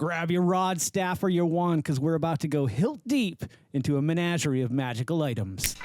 Grab your rod, staff, or your wand, because we're about to go hilt deep into a menagerie of magical items.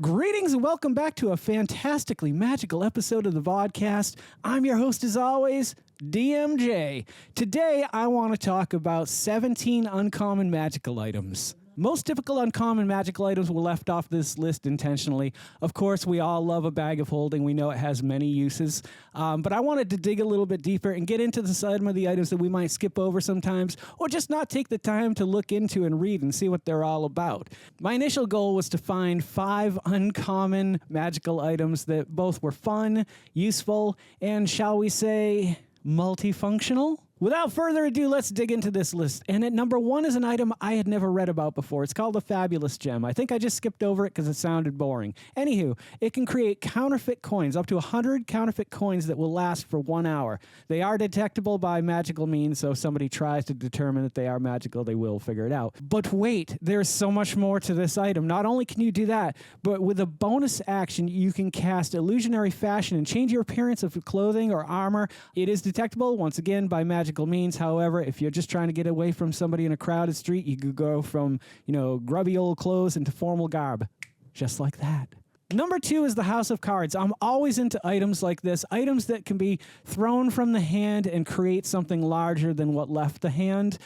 Greetings and welcome back to a fantastically magical episode of the Vodkast. I'm your host as always, DMJ. Today I want to talk about 17 uncommon magical items. Most typical uncommon magical items were left off this list intentionally. Of course, we all love a bag of holding. We know it has many uses. But I wanted to dig a little bit deeper and get into some of the items that we might skip over sometimes, or just not take the time to look into and read and see what they're all about. My initial goal was to find 5 uncommon magical items that both were fun, useful, and shall we say, multifunctional? Without further ado, let's dig into this list. And at number 1 is an item I had never read about before. It's called the Fabulous Gem. I think I just skipped over it because it sounded boring. Anywho, it can create counterfeit coins, up to 100 counterfeit coins that will last for 1 hour. They are detectable by magical means, so if somebody tries to determine that they are magical, they will figure it out. But wait, there's so much more to this item. Not only can you do that, but with a bonus action, you can cast Illusionary Fashion and change your appearance of clothing or armor. It is detectable, once again, by magical means. However, if you're just trying to get away from somebody in a crowded street, you could go from, grubby old clothes into formal garb. Just like that. Number 2 is the House of Cards. I'm always into items like this, items that can be thrown from the hand and create something larger than what left the hand.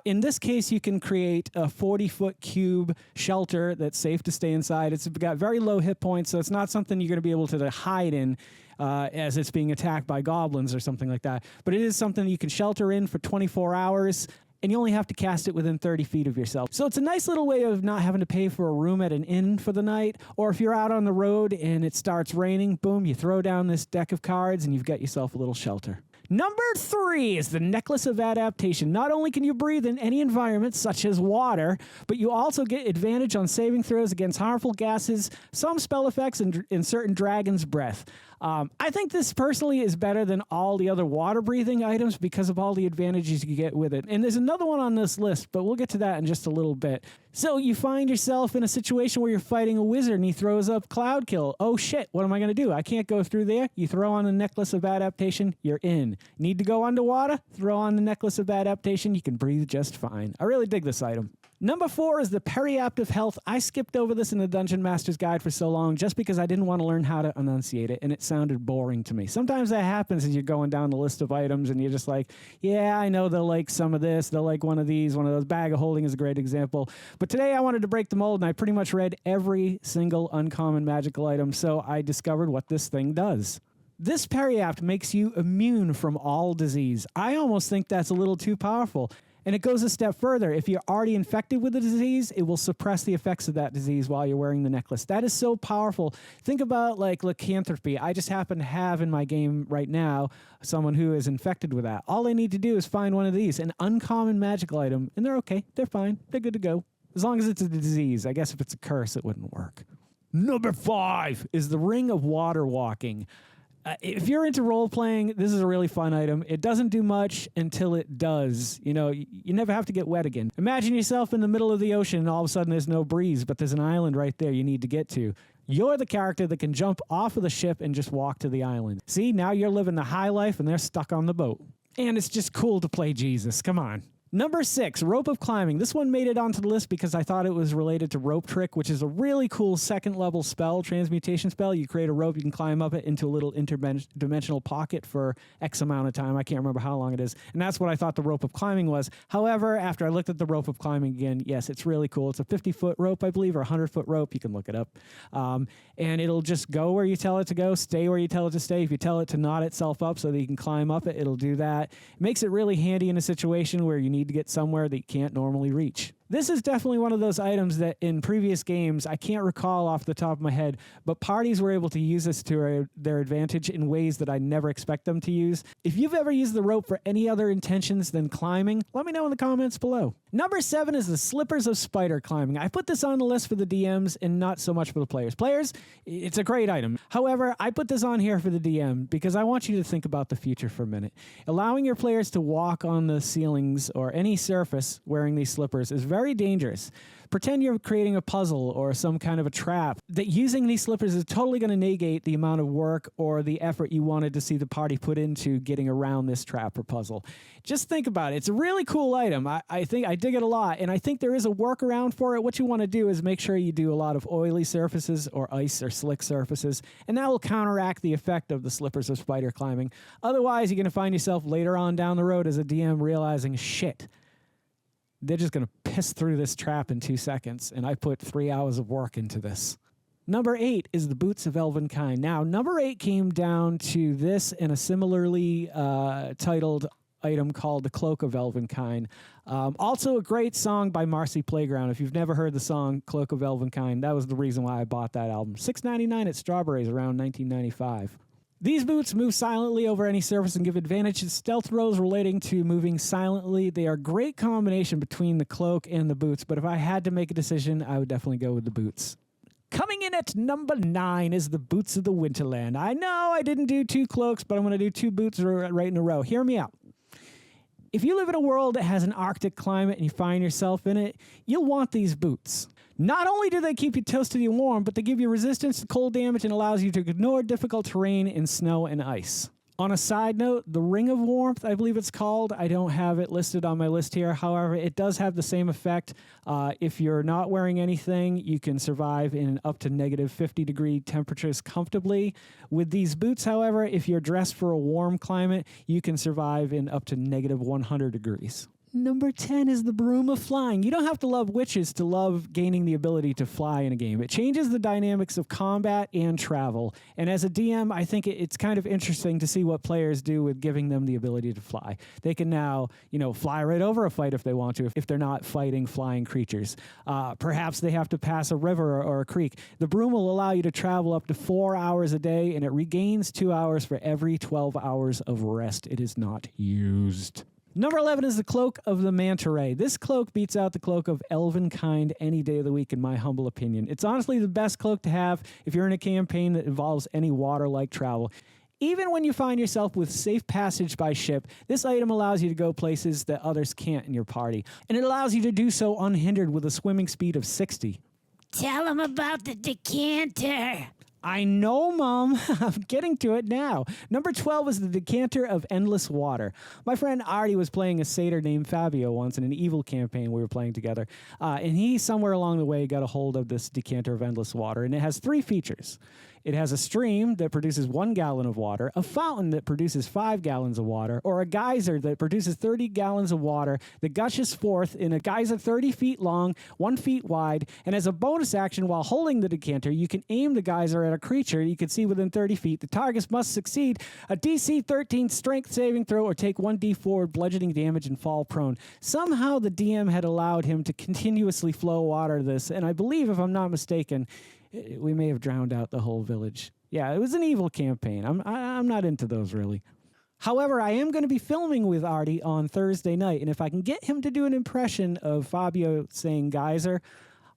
In this case, you can create a 40-foot cube shelter that's safe to stay inside. It's got very low hit points, so it's not something you're going to be able to hide in as it's being attacked by goblins or something like that. But it is something you can shelter in for 24 hours. And you only have to cast it within 30 feet of yourself. So it's a nice little way of not having to pay for a room at an inn for the night. Or if you're out on the road and it starts raining, boom, you throw down this deck of cards and you've got yourself a little shelter. Number 3 is the Necklace of Adaptation. Not only can you breathe in any environment, such as water, but you also get advantage on saving throws against harmful gases, some spell effects, and certain dragon's breath. I think this personally is better than all the other water-breathing items because of all the advantages you get with it. And there's another one on this list, but we'll get to that in just a little bit. So you find yourself in a situation where you're fighting a wizard and he throws up Cloud Kill. Oh shit, what am I going to do? I can't go through there. You throw on the Necklace of Adaptation, you're in. Need to go underwater? Throw on the Necklace of Adaptation, you can breathe just fine. I really dig this item. Number 4 is the Periaptive Health. I skipped over this in the Dungeon Master's Guide for so long just because I didn't want to learn how to enunciate it, and it sounded boring to me. Sometimes that happens as you're going down the list of items, and you're just like, yeah, I know they'll like some of this, they'll like one of these, one of those. Bag of Holding is a great example. But today I wanted to break the mold, and I pretty much read every single uncommon magical item, so I discovered what this thing does. This Periapt makes you immune from all disease. I almost think that's a little too powerful. And it goes a step further. If you're already infected with the disease, it will suppress the effects of that disease while you're wearing the necklace. That is so powerful. Think about like lycanthropy. I just happen to have in my game right now someone who is infected with that. All they need to do is find one of these, an uncommon magical item, and they're okay. They're fine. They're good to go. As long as it's a disease. I guess if it's a curse, it wouldn't work. Number 5 is the Ring of Water Walking. If you're into role-playing, this is a really fun item. It doesn't do much until it does. You never have to get wet again. Imagine yourself in the middle of the ocean and all of a sudden there's no breeze, but there's an island right there you need to get to. You're the character that can jump off of the ship and just walk to the island. See, now you're living the high life and they're stuck on the boat. And it's just cool to play Jesus. Come on. Number 6, Rope of Climbing. This one made it onto the list because I thought it was related to Rope Trick, which is a really cool second-level spell, transmutation spell. You create a rope, you can climb up it into a little interdimensional pocket for X amount of time. I can't remember how long it is. And that's what I thought the Rope of Climbing was. However, after I looked at the Rope of Climbing again, yes, it's really cool. It's a 50-foot rope, I believe, or a 100-foot rope. You can look it up. And it'll just go where you tell it to go, stay where you tell it to stay. If you tell it to knot itself up so that you can climb up it, it'll do that. It makes it really handy in a situation where you need to get somewhere that you can't normally reach. This is definitely one of those items that in previous games, I can't recall off the top of my head, but parties were able to use this to their advantage in ways that I never expect them to use. If you've ever used the rope for any other intentions than climbing, let me know in the comments below. Number 7 is the Slippers of Spider Climbing. I put this on the list for the DMs and not so much for the players. Players, it's a great item. However, I put this on here for the DM because I want you to think about the future for a minute. Allowing your players to walk on the ceilings or any surface wearing these slippers is very very dangerous. Pretend you're creating a puzzle or some kind of a trap, that using these slippers is totally going to negate the amount of work or the effort you wanted to see the party put into getting around this trap or puzzle. Just think about it. It's a really cool item. I think I dig it a lot, and I think there is a workaround for it. What you want to do is make sure you do a lot of oily surfaces or ice or slick surfaces, and that will counteract the effect of the slippers or spider climbing. Otherwise, you're going to find yourself later on down the road as a DM realizing, shit, they're just going to piss through this trap in 2 seconds, and I put 3 hours of work into this. Number 8 is the Boots of Elvenkind. Now, number 8 came down to this and a similarly titled item called the Cloak of Elvenkind. Also a great song by Marcy Playground. If you've never heard the song Cloak of Elvenkind, that was the reason why I bought that album. $6.99 at Strawberries around 1995. These boots move silently over any surface and give advantage to stealth rolls relating to moving silently. They are a great combination between the cloak and the boots, but if I had to make a decision, I would definitely go with the boots. Coming in at number 9 is the Boots of the Winterland. I know I didn't do 2 cloaks, but I'm going to do 2 boots right in a row. Hear me out. If you live in a world that has an Arctic climate and you find yourself in it, you'll want these boots. Not only do they keep you toasty and warm, but they give you resistance to cold damage and allows you to ignore difficult terrain in snow and ice. On a side note, the Ring of Warmth, I believe it's called. I don't have it listed on my list here. However, it does have the same effect. If you're not wearing anything, you can survive in up to negative 50-degree temperatures comfortably. With these boots, however, if you're dressed for a warm climate, you can survive in up to negative 100 degrees. Number 10 is the Broom of Flying. You don't have to love witches to love gaining the ability to fly in a game. It changes the dynamics of combat and travel. And as a DM, I think it's kind of interesting to see what players do with giving them the ability to fly. They can now, fly right over a fight if they want to, if they're not fighting flying creatures. Perhaps they have to pass a river or a creek. The broom will allow you to travel up to 4 hours a day, and it regains 2 hours for every 12 hours of rest it is not used. Number 11 is the Cloak of the Manta Ray. This cloak beats out the Cloak of Elvenkind any day of the week, in my humble opinion. It's honestly the best cloak to have if you're in a campaign that involves any water-like travel. Even when you find yourself with safe passage by ship, this item allows you to go places that others can't in your party, and it allows you to do so unhindered with a swimming speed of 60. Tell him about the decanter. I know, Mom. I'm getting to it now. Number 12 is the Decanter of Endless Water. My friend Artie was playing a satyr named Fabio once in an evil campaign we were playing together. And he, somewhere along the way, got a hold of this Decanter of Endless Water. And it has 3 features. It has a stream that produces 1 gallon of water, a fountain that produces 5 gallons of water, or a geyser that produces 30 gallons of water that gushes forth in a geyser 30 feet long, 1 feet wide, and as a bonus action while holding the decanter, you can aim the geyser at a creature you can see within 30 feet. The targets must succeed a DC 13 strength saving throw or take 1d4 bludgeoning damage and fall prone. Somehow the DM had allowed him to continuously flow water to this, and I believe, if I'm not mistaken, we may have drowned out the whole village. Yeah, it was an evil campaign. I'm not into those, really. However, I am going to be filming with Artie on Thursday night, and if I can get him to do an impression of Fabio saying geyser,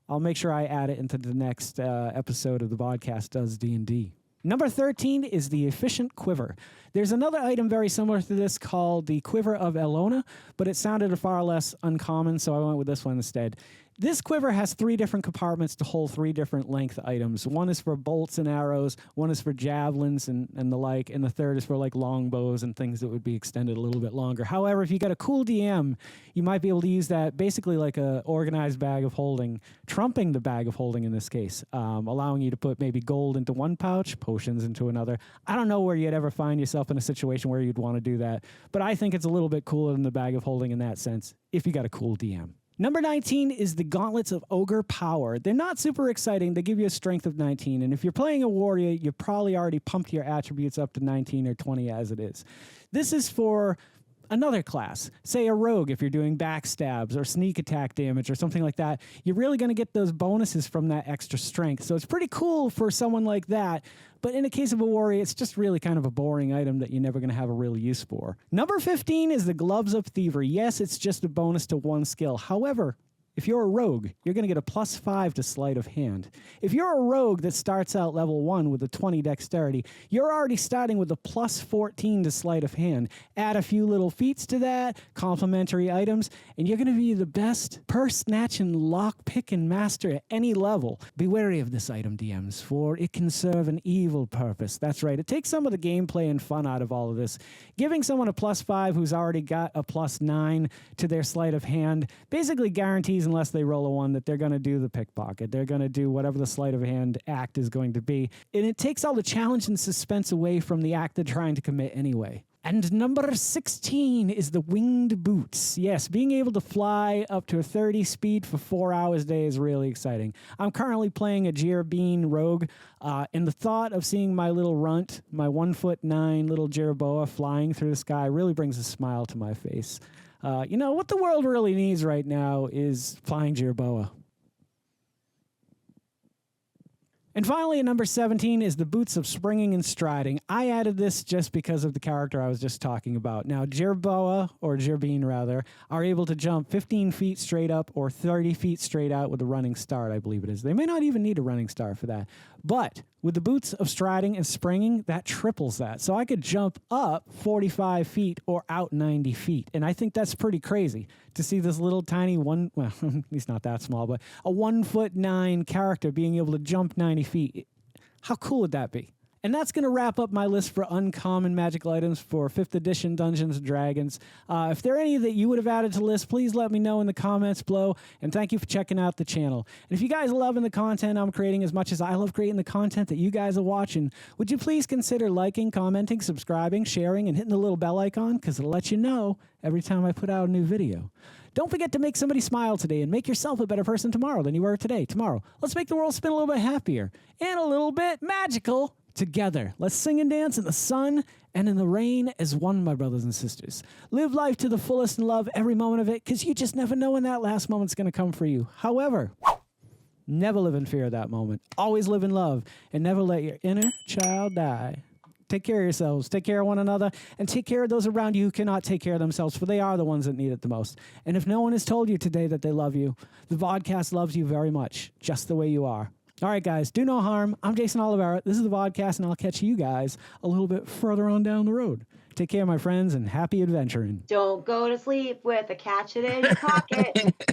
I'll make sure I add it into the next episode of the Vodkast Does D&D. Number 13 is the Efficient Quiver. There's another item very similar to this called the Quiver of Elona, but it sounded far less uncommon, so I went with this one instead. This quiver has 3 different compartments to hold 3 different length items. One is for bolts and arrows, one is for javelins and the like, and the third is for like longbows and things that would be extended a little bit longer. However, if you got a cool DM, you might be able to use that basically like a organized bag of holding, trumping the bag of holding in this case, allowing you to put maybe gold into one pouch, potions into another. I don't know where you'd ever find yourself in a situation where you'd want to do that, but I think it's a little bit cooler than the bag of holding in that sense, if you got a cool DM. Number 19 is the Gauntlets of Ogre Power. They're not super exciting. They give you a strength of 19. And if you're playing a warrior, you've probably already pumped your attributes up to 19 or 20 as it is. This is for another class, say a rogue, if you're doing backstabs or sneak attack damage or something like that. You're really going to get those bonuses from that extra strength. So it's pretty cool for someone like that. But in the case of a warrior, it's just really kind of a boring item that you're never going to have a real use for. Number 15 is the Gloves of Thievery. Yes, it's just a bonus to 1 skill. However, If you're a rogue, you're going to get a +5 to sleight of hand. If you're a rogue that starts out level 1 with a 20 dexterity, you're already starting with a +14 to sleight of hand. Add a few little feats to that, complementary items, and you're going to be the best purse-snatching, lock-picking master at any level. Be wary of this item, DMs, for it can serve an evil purpose. That's right. It takes some of the gameplay and fun out of all of this. Giving someone a +5 who's already got a +9 to their sleight of hand basically guarantees, unless they roll a 1, that they're going to do the pickpocket. They're going to do whatever the sleight of hand act is going to be. And it takes all the challenge and suspense away from the act they're trying to commit anyway. And number 16 is the winged boots. Yes, being able to fly up to a 30 speed for 4 hours a day is really exciting. I'm currently playing a Geycen rogue, and the thought of seeing my little runt, my 1'9" little Jerboa flying through the sky really brings a smile to my face. You know, what the world really needs right now is flying Jerboa. And finally, at number 17 is the boots of springing and striding. I added this just because of the character I was just talking about. Now, Jerboa, or Geycen rather, are able to jump 15 feet straight up or 30 feet straight out with a running start, I believe it is. They may not even need a running start for that. But with the boots of striding and springing, that triples that. So I could jump up 45 feet or out 90 feet. And I think that's pretty crazy to see this little tiny he's not that small, but a 1'9" character being able to jump 90 feet. How cool would that be? And that's going to wrap up my list for uncommon magical items for 5th edition Dungeons & Dragons. If there are any that you would have added to the list, please let me know in the comments below. And thank you for checking out the channel. And if you guys are loving the content I'm creating as much as I love creating the content that you guys are watching, would you please consider liking, commenting, subscribing, sharing, and hitting the little bell icon? Because it'll let you know every time I put out a new video. Don't forget to make somebody smile today and make yourself a better person tomorrow than you were today. Tomorrow, let's make the world spin a little bit happier and a little bit magical together. Let's sing and dance in the sun and in the rain as one, my brothers and sisters. Live life to the fullest and love every moment of it, because you just never know when that last moment's going to come for you. However, never live in fear of that moment. Always live in love, and never let your inner child die. Take care of yourselves, take care of one another, and take care of those around you who cannot take care of themselves, for they are the ones that need it the most. And if no one has told you today that they love you, the Vodkast loves you very much, just the way you are. All right, guys, do no harm. I'm Geycen Oliveira. This is the Vodkast, and I'll catch you guys a little bit further on down the road. Take care, my friends, and happy adventuring. Don't go to sleep with a catch it in your pocket.